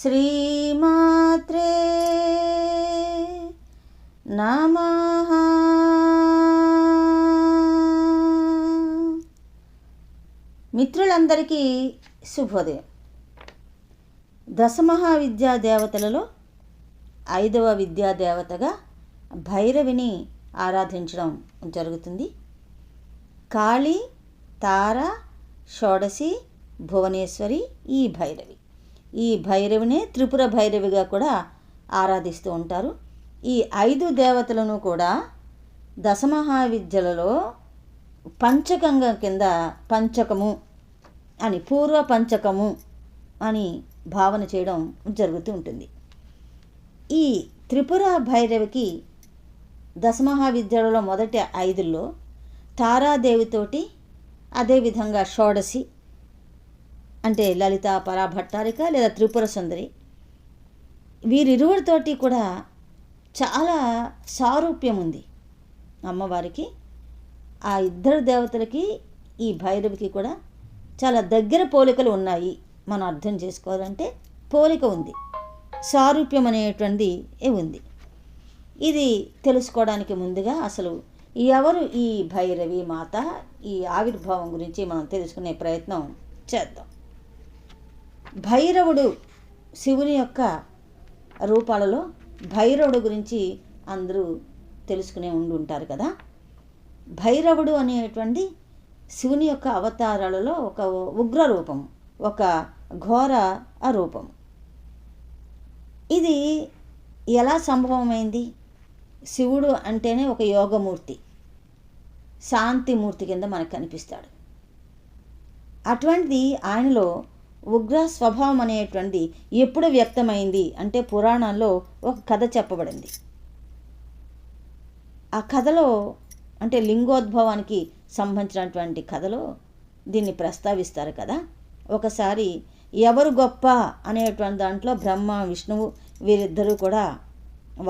శ్రీమాత్రే నమః. మిత్రులందరికీ శుభోదయం. దశమహావిద్యా దేవతలలో 5వ విద్యాదేవతగా భైరవిని ఆరాధించడం జరుగుతుంది. కాళీ, తార, షోడశి, భువనేశ్వరి ఈ భైరవినే త్రిపుర భైరవిగా కూడా ఆరాధిస్తూ ఉంటారు. ఈ 5 దేవతలను కూడా దశమహావిద్యలలో పంచకంగా కింద పంచకము అని, పూర్వ పంచకము అని భావన చేయడం జరుగుతూ ఉంటుంది. ఈ త్రిపుర భైరవికి దశమహావిద్యలలో మొదటి 5లో తారాదేవితోటి, అదేవిధంగా షోడశి అంటే లలిత, పరాభట్టారిక లేదా త్రిపుర సుందరి, వీరిరువురితోటి కూడా చాలా సారూప్యం ఉంది అమ్మవారికి. ఆ ఇద్దరు దేవతలకి ఈ భైరవికి కూడా చాలా దగ్గర పోలికలు ఉన్నాయి. మనం అర్థం చేసుకోవాలంటే పోలిక ఉంది, సారూప్యం అనేటువంటిది ఉంది. ఇది తెలుసుకోవడానికి ముందుగా అసలు ఎవరు ఈ భైరవి మాత, ఈ ఆవిర్భావం గురించి మనం తెలుసుకునే ప్రయత్నం చేద్దాం. భైరవుడు శివుని యొక్క రూపాలలో భైరవుడు గురించి అందరూ తెలుసుకునే ఉంటారు కదా. భైరవుడు అనేటువంటి శివుని యొక్క అవతారాలలో ఒక ఉగ్ర రూపం, ఒక ఘోర రూపం. ఇది ఎలా సంభవమైంది? శివుడు అంటేనే ఒక యోగమూర్తి, శాంతిమూర్తి కింద మనకు కనిపిస్తాడు. అటువంటిది ఆయనలో ఉగ్ర స్వభావం అనేటువంటిది ఎప్పుడు వ్యక్తమైంది అంటే పురాణాల్లో ఒక కథ చెప్పబడింది. ఆ కథలో అంటే లింగోద్భవానికి సంబంధించినటువంటి కథలో దీన్ని ప్రస్తావిస్తారు కదా. ఒకసారి ఎవరు గొప్ప అనేటువంటి దాంట్లో బ్రహ్మ, విష్ణువు వీరిద్దరూ కూడా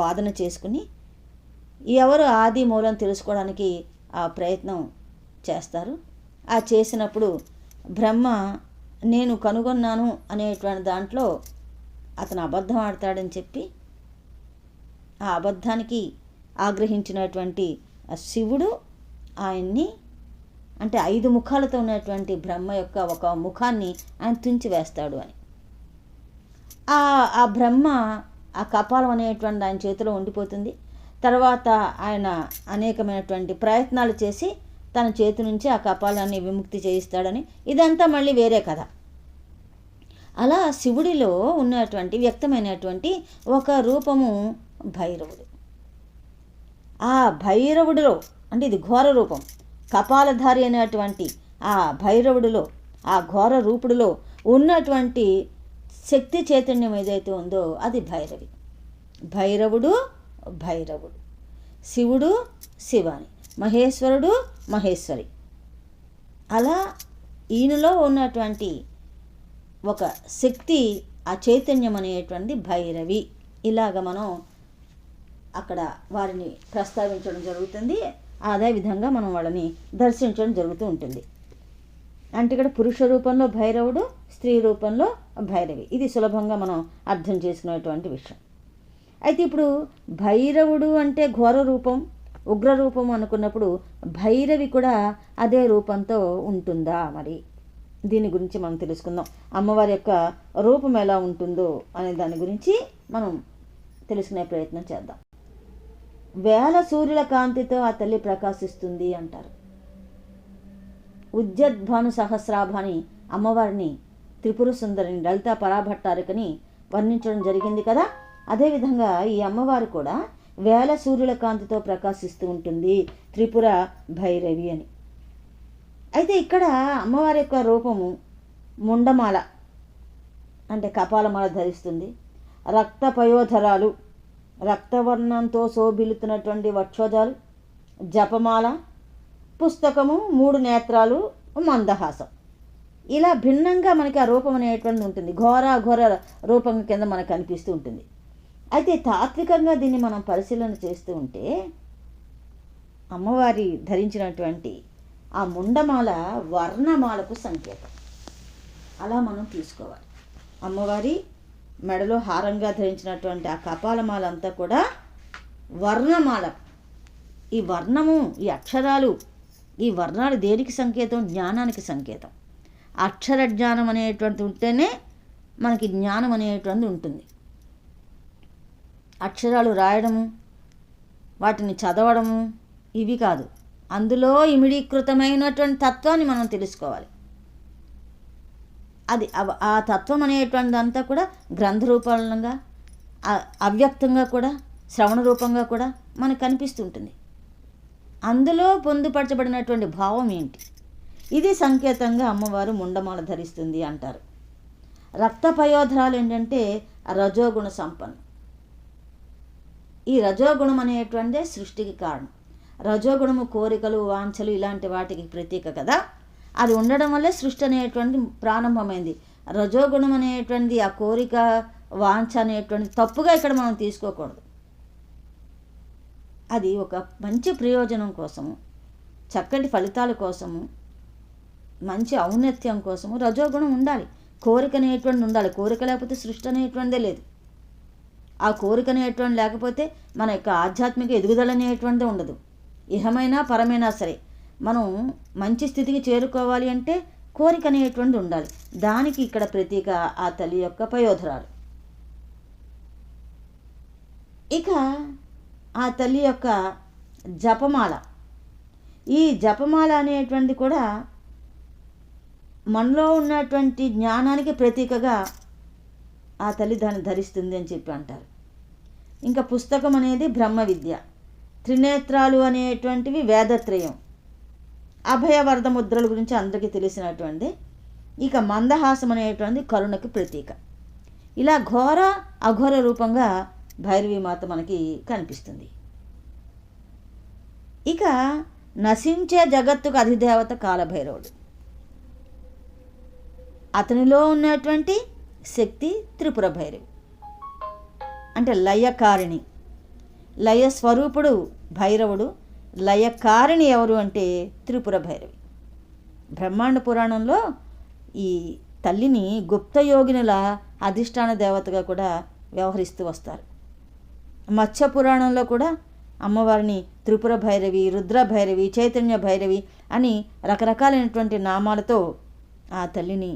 వాదన చేసుకుని ఎవరు ఆది మూలం తెలుసుకోవడానికి ఆ ప్రయత్నం చేస్తారు. ఆ చేసినప్పుడు బ్రహ్మ నేను కనుగొన్నాను అనేటువంటి దాంట్లో అతను అబద్ధం ఆడతాడని చెప్పి ఆ అబద్ధానికి ఆగ్రహించినటువంటి శివుడు ఆయన్ని అంటే 5 ముఖాలతో ఉన్నటువంటి బ్రహ్మ యొక్క ఒక ముఖాన్ని ఆయన తుంచివేస్తాడు అని. ఆ బ్రహ్మ ఆ కపాలం అనేటువంటి ఆయన చేతిలో ఉండిపోతుంది. తర్వాత ఆయన అనేకమైనటువంటి ప్రయత్నాలు చేసి తన చేతి నుంచి ఆ కపాలాన్ని విముక్తి చేయిస్తాడని, ఇదంతా మళ్ళీ వేరే కథ. అలా శివుడిలో ఉన్నటువంటి వ్యక్తమైనటువంటి ఒక రూపము భైరవుడు. ఆ భైరవుడిలో అంటే ఇది ఘోర రూపం, కపాలధారి అనేటువంటి ఆ భైరవుడిలో, ఆ ఘోర రూపుడిలో ఉన్నటువంటి శక్తి చైతన్యం ఏదైతే ఉందో అది భైరవి. భైరవుడు భైరవుడు, శివుడు శివాని, మహేశ్వరుడు మహేశ్వరి. అలా ఈయనలో ఉన్నటువంటి ఒక శక్తి, ఆ చైతన్యం అనేటువంటి భైరవి. ఇలాగ మనం అక్కడ వారిని ప్రస్తావించడం జరుగుతుంది. అదేవిధంగా మనం వాళ్ళని దర్శించడం జరుగుతూ ఉంటుంది. అంటే ఇక్కడ పురుష రూపంలో భైరవుడు, స్త్రీ రూపంలో భైరవి. ఇది సులభంగా మనం అర్థం చేసుకునేటువంటి విషయం. అయితే ఇప్పుడు భైరవుడు అంటే ఘోర రూపం, ఉగ్ర రూపం అనుకున్నప్పుడు భైరవి కూడా అదే రూపంతో ఉంటుందా? మరి దీని గురించి మనం తెలుసుకుందాం. అమ్మవారి యొక్క రూపం ఎలా ఉంటుందో అనే దాని గురించి మనం తెలుసుకునే ప్రయత్నం చేద్దాం. వేల సూర్యుల కాంతితో ఆ తల్లి ప్రకాశిస్తుంది అంటారు. ఉద్యద్భాను సహస్రాభాని అమ్మవారిని, త్రిపుర సుందరిని, లలిత పరాభట్టారికని వర్ణించడం జరిగింది కదా. అదేవిధంగా ఈ అమ్మవారు కూడా వేల సూర్యుల కాంతితో ప్రకాశిస్తూ ఉంటుంది, త్రిపుర భైరవి అని. అయితే ఇక్కడ అమ్మవారి యొక్క రూపము ముండమాల అంటే కపాలమాల ధరిస్తుంది. రక్త పయోధరాలు, రక్తవర్ణంతో శోభిల్లుతున్నటువంటి వక్షోజాలు, జపమాల, పుస్తకము, 3 నేత్రాలు, మందహాసం. ఇలా భిన్నంగా మనకి ఆ రూపం అనేటువంటిది ఉంటుంది. ఘోర రూపం కింద మనకు కనిపిస్తూ ఉంటుంది. అయితే తాత్వికంగా దీన్ని మనం పరిశీలన చేస్తూ ఉంటే అమ్మవారి ధరించినటువంటి ఆ ముండమాల వర్ణమాలకు సంకేతం. అలా మనం తీసుకోవాలి. అమ్మవారి మెడలో హారంగా ధరించినటువంటి ఆ కపాలమాల అంతా కూడా వర్ణమాల. ఈ వర్ణము, ఈ అక్షరాలు, ఈ వర్ణాలు దేనికి సంకేతం? జ్ఞానానికి సంకేతం. అక్షర జ్ఞానం అనేటువంటిది ఉంటేనే మనకి జ్ఞానం అనేటువంటిది ఉంటుంది. అక్షరాలు రాయడము, వాటిని చదవడము ఇవి కాదు, అందులో ఇమిడీకృతమైనటువంటి తత్వాన్ని మనం తెలుసుకోవాలి. అది ఆ తత్వం అనేటువంటిది అంతా కూడా గ్రంథ రూపంగా, అవ్యక్తంగా కూడా, శ్రవణ రూపంగా కూడా మనకు కనిపిస్తుంటుంది. అందులో పొందుపరచబడినటువంటి భావం ఏంటి? ఇది సంకేతంగా అమ్మవారు ముండమాల ధరిస్తుంది అంటారు. రక్త పయోధరాలు ఏంటంటే రజోగుణ సంపన్నం. ఈ రజోగుణం అనేటువంటిదే సృష్టికి కారణం. రజోగుణము కోరికలు, వాంఛలు ఇలాంటి వాటికి ప్రతీక కదా. అది ఉండడం వల్లే సృష్టి అనేటువంటిది ప్రారంభమైంది. రజోగుణం అనేటువంటిది, ఆ కోరిక వాంఛ అనేటువంటిది తప్పుగా ఇక్కడ మనం తీసుకోకూడదు. అది ఒక మంచి ప్రయోజనం కోసము, చక్కటి ఫలితాల కోసము, మంచి ఔన్నత్యం కోసము రజోగుణం ఉండాలి. కోరిక అనేటువంటి ఉండాలి. కోరిక లేకపోతే సృష్టి అనేటువంటిదే లేదు. ఆ కోరిక అనేటువంటి లేకపోతే మన యొక్క ఆధ్యాత్మిక ఎదుగుదల అనేటువంటిదే ఉండదు. ఇహమైనా పరమైనా సరే మనం మంచి స్థితికి చేరుకోవాలి అంటే కోరిక అనేటువంటిది ఉండాలి. దానికి ఇక్కడ ప్రతీక ఆ తల్లి యొక్క పయోధరాలు. ఇక ఆ తల్లి యొక్క జపమాల. ఈ జపమాల అనేటువంటిది కూడా మనలో ఉన్నటువంటి జ్ఞానానికి ప్రతీకగా ఆ తల్లి దాన్ని ధరిస్తుంది అని చెప్పి అంటారు. ఇంకా పుస్తకం అనేది బ్రహ్మ విద్య, త్రినేత్రాలు అనేటువంటివి వేదత్రయం, అభయవర్ధ ముద్రల గురించి అందరికీ తెలిసినటువంటి. ఇక మందహాసం అనేటువంటి కరుణకి ప్రతీక. ఇలా ఘోర అఘోర రూపంగా భైరవీమాత మనకి కనిపిస్తుంది. ఇక నశించే జగత్తుకు అధిదేవత కాలభైరవుడు. అతనిలో ఉన్నటువంటి శక్తి త్రిపుర భైరవి, అంటే లయకారిణి. లయస్వరూపుడు భైరవుడు, లయకారిణి ఎవరు అంటే త్రిపుర భైరవి. బ్రహ్మాండ పురాణంలో ఈ తల్లిని గుప్తయోగినుల అధిష్టాన దేవతగా కూడా వ్యవహరిస్తూ వస్తారు. మత్స్య పురాణంలో కూడా అమ్మవారిని త్రిపుర భైరవి, రుద్ర భైరవి, చైతన్య భైరవి అని రకరకాలైనటువంటి నామాలతో ఆ తల్లిని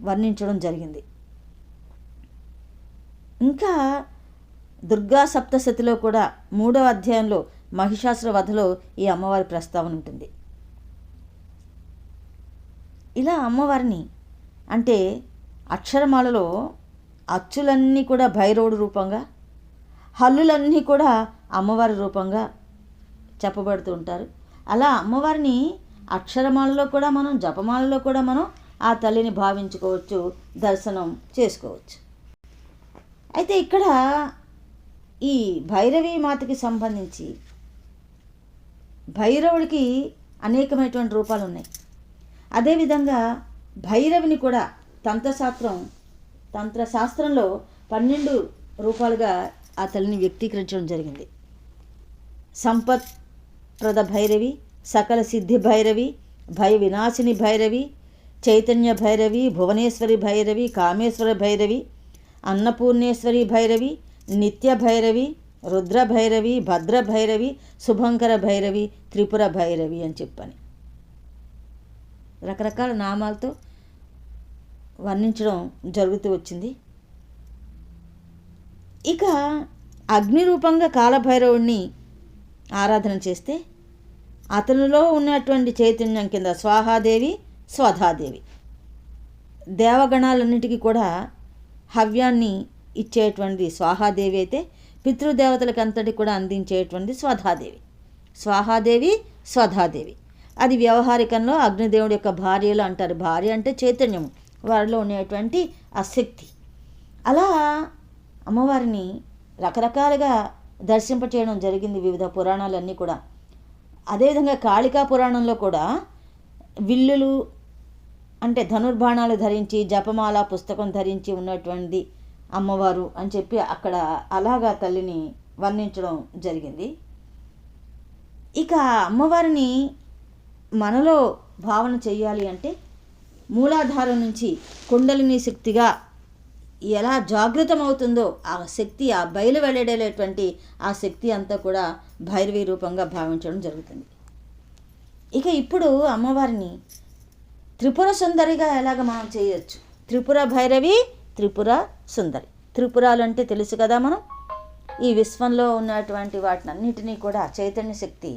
వర్ణించడం జరిగింది. ఇంకా దుర్గా సప్తశతిలో కూడా 3వ అధ్యాయంలో మహిషాసుర వధలో ఈ అమ్మవారి ప్రస్తావన ఉంటుంది. ఇలా అమ్మవారిని అంటే అక్షరమాలలో అచ్చులన్నీ కూడా భైరవుడు రూపంగా, హల్లులన్నీ కూడా అమ్మవారి రూపంగా చెప్పబడుతూ ఉంటారు. అలా అమ్మవారిని అక్షరమాలలో కూడా మనం, జపమాలలో కూడా మనం ఆ తల్లిని భావించుకోవచ్చు, దర్శనం చేసుకోవచ్చు. అయితే ఇక్కడ ఈ భైరవీ మాతకి సంబంధించి భైరవుడికి అనేకమైనటువంటి రూపాలు ఉన్నాయి. అదేవిధంగా భైరవిని కూడా తంత్రశాస్త్రంలో 12 రూపాలుగా ఆ తల్లిని వ్యక్తీకరించడం జరిగింది. సంపత్ ప్రద భైరవి, సకల సిద్ధి భైరవి, భయ వినాశిని భైరవి, చైతన్య భైరవి, భువనేశ్వరి భైరవి, కామేశ్వర భైరవి, అన్నపూర్ణేశ్వరి భైరవి, నిత్య భైరవి, రుద్ర భైరవి, భద్ర భైరవి, శుభంకర భైరవి, త్రిపుర భైరవి అని చెప్పని రకరకాల నామాలతో వర్ణించడం జరుగుతూ వచ్చింది. ఇక అగ్ని రూపంగా కాలభైరవుడిని ఆరాధన చేస్తే అతనిలో ఉన్నటువంటి చైతన్యం కింద స్వాహాదేవి, స్వధాదేవి, దేవగణాలన్నిటికీ కూడా హవ్యాన్ని ఇచ్చేటువంటి స్వాహాదేవి అయితే పితృదేవతలకు అంతటి కూడా అందించేటువంటి స్వధాదేవి. స్వాహాదేవి, స్వధాదేవి అది వ్యవహారికంలో అగ్నిదేవుడి యొక్క భార్యలు అంటారు. భార్య అంటే చైతన్యము, వారిలో ఉండేటువంటి ఆ శక్తి. అలా అమ్మవారిని రకరకాలుగా దర్శింపచేయడం జరిగింది వివిధ పురాణాలన్నీ కూడా. అదేవిధంగా కాళికా పురాణంలో కూడా విల్లులు అంటే ధనుర్బాణాలు ధరించి, జపమాల పుస్తకం ధరించి ఉన్నటువంటి అమ్మవారు అని చెప్పి అక్కడ అలాగా తల్లిని వర్ణించడం జరిగింది. ఇక అమ్మవారిని మనలో భావన చెయ్యాలి అంటే మూలాధారం నుంచి కుండలిని శక్తిగా ఎలా జాగృతమవుతుందో ఆ శక్తి, ఆ బయలు వెల్లడేటువంటి ఆ శక్తి అంతా కూడా భైరవి రూపంగా భావించడం జరుగుతుంది. ఇక ఇప్పుడు అమ్మవారిని త్రిపుర సుందరిగా ఎలాగ మనం చేయొచ్చు? త్రిపుర భైరవి, త్రిపుర సుందరి. త్రిపురాలు అంటే తెలుసు కదా మనం, ఈ విశ్వంలో ఉన్నటువంటి వాటిని అన్నిటినీ కూడా చైతన్య శక్తి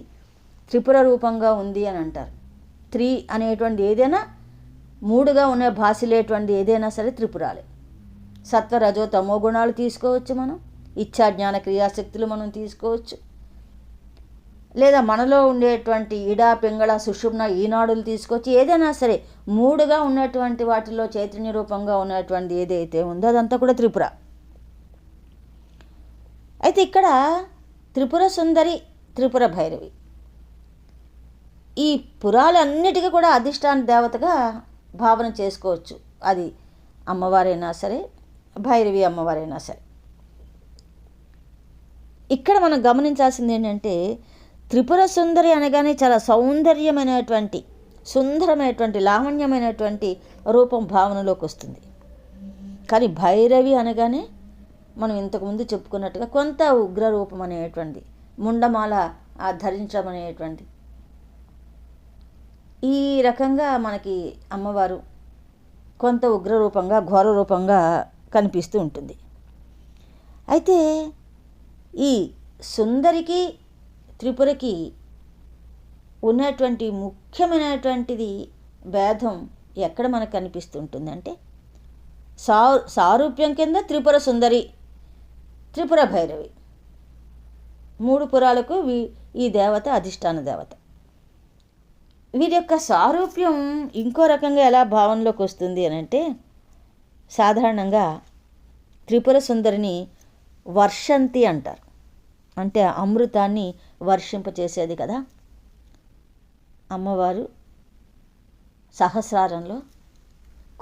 త్రిపుర రూపంగా ఉంది అని అంటారు. త్రి అనేటువంటి ఏదైనా, మూడుగా ఉన్న భాషలేటువంటి ఏదైనా సరే త్రిపురాలే. సత్వ రజో తమో గుణాలు తీసుకోవచ్చు, మనం ఇచ్ఛా జ్ఞాన క్రియాశక్తులు మనం తీసుకోవచ్చు, లేదా మనలో ఉండేటువంటి ఇడా పింగళ సుషుమ్న ఈనాడులు తీసుకోవచ్చు. ఏదైనా సరే మూడుగా ఉన్నటువంటి వాటిలో చైతన్య రూపంగా ఉన్నటువంటి ఏదైతే ఉందో అదంతా కూడా త్రిపుర. అయితే ఇక్కడ త్రిపుర సుందరి, త్రిపుర భైరవి ఈ పురాలన్నిటికీ కూడా అధిష్టాన దేవతగా భావన చేసుకోవచ్చు. అది అమ్మవారైనా సరే, భైరవి అమ్మవారైనా సరే. ఇక్కడ మనం గమనించాల్సింది ఏంటంటే, త్రిపుర సుందరి అనగానే చాలా సౌందర్యమైనటువంటి, సుందరమైనటువంటి, లావణ్యమైనటువంటి రూపం భావనలోకి వస్తుంది. కానీ భైరవి అనగానే మనం ఇంతకుముందు చెప్పుకున్నట్టుగా కొంత ఉగ్ర రూపం అనేటువంటిది, ముండమాల ధరించడం అనేటువంటి, ఈ రకంగా మనకి అమ్మవారు కొంత ఉగ్ర రూపంగా, ఘోర రూపంగా కనిపిస్తూ ఉంటుంది. అయితే ఈ సుందరికి, త్రిపురకి ఉన్నటువంటి ముఖ్యమైనటువంటిది భేదం ఎక్కడ మనకు కనిపిస్తుంటుందంటే, సారూప్యం కింద త్రిపుర సుందరి, త్రిపుర భైరవి, మూడు పురాలకు ఈ దేవత అధిష్టాన దేవత. వీరి యొక్క సారూప్యం ఇంకో రకంగా ఎలా భావనలోకి వస్తుంది అని అంటే, సాధారణంగా త్రిపుర సుందరిని వర్షంతి అంటారు. అంటే అమృతాన్ని వర్షింపచేసేది కదా. అమ్మవారు సహస్రారంలో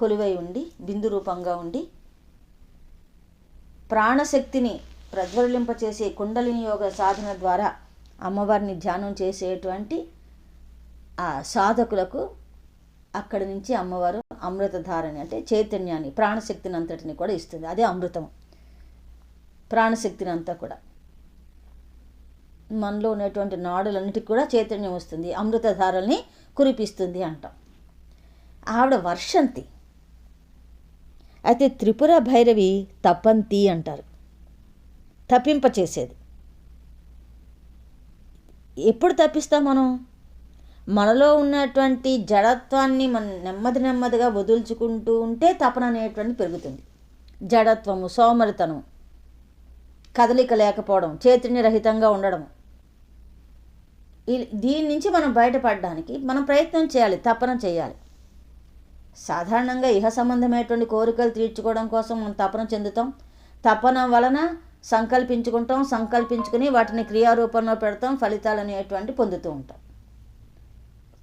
కొలువై ఉండి, బిందు రూపంగా ఉండి, ప్రాణశక్తిని ప్రజ్వలింపచేసే కుండలిని యోగ సాధన ద్వారా అమ్మవారిని ధ్యానం చేసేటువంటి ఆ సాధకులకు అక్కడి నుంచి అమ్మవారు అమృతధారని, అంటే చైతన్యాన్ని, ప్రాణశక్తిని అంతటిని కూడా ఇస్తుంది. అదే అమృతం. ప్రాణశక్తిని అంతా కూడా, మనలో ఉన్నటువంటి నాడులన్నిటికి కూడా చైతన్యం వస్తుంది, అమృతధారల్ని కురిపిస్తుంది అంటాం. ఆవిడ వర్షంతి. అయితే త్రిపుర భైరవి తపంతి అంటారు, తప్పింపచేసేది. ఎప్పుడు తప్పిస్తాం మనం? మనలో ఉన్నటువంటి జడత్వాన్ని మనం నెమ్మదిగా వదులుచుకుంటూ ఉంటే తపన అనేటువంటి పెరుగుతుంది. జడత్వము, సోమరితనం, కదలిక లేకపోవడం, చైతన్యరహితంగా ఉండడం, దీని నుంచి మనం బయటపడడానికి మనం ప్రయత్నం చేయాలి, తపన చేయాలి. సాధారణంగా ఇహ సంబంధమైనటువంటి కోరికలు తీర్చుకోవడం కోసం మనం తపన చెందుతాం. తపన వలన సంకల్పించుకుంటాం, సంకల్పించుకుని వాటిని క్రియారూపంలో పెడతాం, ఫలితాలు అనేటువంటి పొందుతూ ఉంటాం.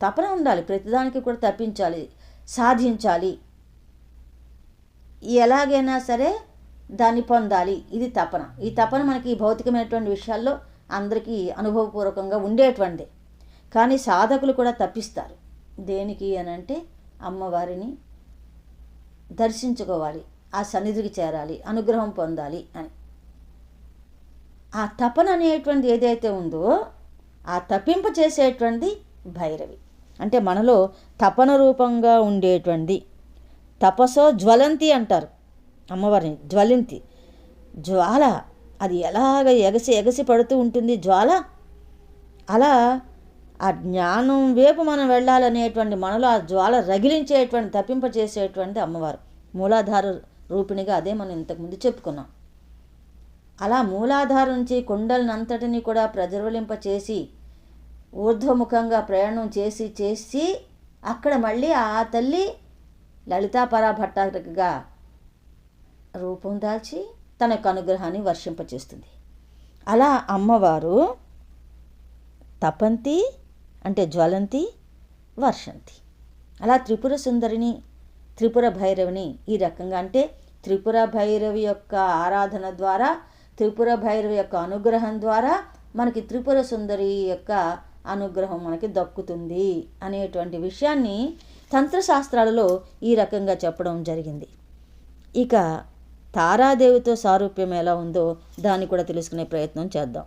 తపన ఉండాలి, ప్రతిదానికి కూడా తప్పించాలి, సాధించాలి, ఎలాగైనా సరే దాన్ని పొందాలి. ఇది తపన. ఈ తపన మనకి భౌతికమైనటువంటి విషయాల్లో అందరికీ అనుభవపూర్వకంగా ఉండేటువంటిదే. కానీ సాధకులు కూడా తప్పిస్తారు. దేనికి అనంటే, అమ్మవారిని దర్శించుకోవాలి, ఆ సన్నిధికి చేరాలి, అనుగ్రహం పొందాలి అని. ఆ తపన అనేటువంటి ఏదైతే ఉందో ఆ తప్పింప చేసేటువంటిది భైరవి. అంటే మనలో తపన రూపంగా ఉండేటువంటి, తపసో జ్వలంతి అంటారు అమ్మవారిని, జ్వలింతి, జ్వాల. అది ఎలాగ ఎగసి పడుతూ ఉంటుంది జ్వాల. అలా ఆ జ్ఞానం వైపు మనం వెళ్ళాలనేటువంటి, మనలో ఆ జ్వాల రగిలించేటువంటి, తప్పింపచేసేటువంటి అమ్మవారు మూలాధార రూపిణిగా. అదే మనం ఇంతకుముందు చెప్పుకున్నాం. అలా మూలాధారం నుంచి కుండలనంతటిని కూడా ప్రజ్వలింపచేసి ఊర్ధ్వముఖంగా ప్రయాణం చేసి అక్కడ మళ్ళీ ఆ తల్లి లలితాపరాభట్టారికగా రూపం దాల్చి తన యొక్క అనుగ్రహాన్ని వర్షింపచేస్తుంది. అలా అమ్మవారు తపంతి అంటే జ్వలంతి, వర్షంతి. అలా త్రిపుర సుందరిని, త్రిపుర భైరవిని ఈ రకంగా, అంటే త్రిపుర భైరవి యొక్క ఆరాధన ద్వారా, త్రిపుర భైరవి యొక్క అనుగ్రహం ద్వారా మనకి త్రిపుర సుందరి యొక్క అనుగ్రహం మనకి దక్కుతుంది అనేటువంటి విషయాన్ని తంత్రశాస్త్రాలలో ఈ రకంగా చెప్పడం జరిగింది. ఇక తారాదేవితో సారూప్యం ఎలా ఉందో దాన్ని కూడా తెలుసుకునే ప్రయత్నం చేద్దాం.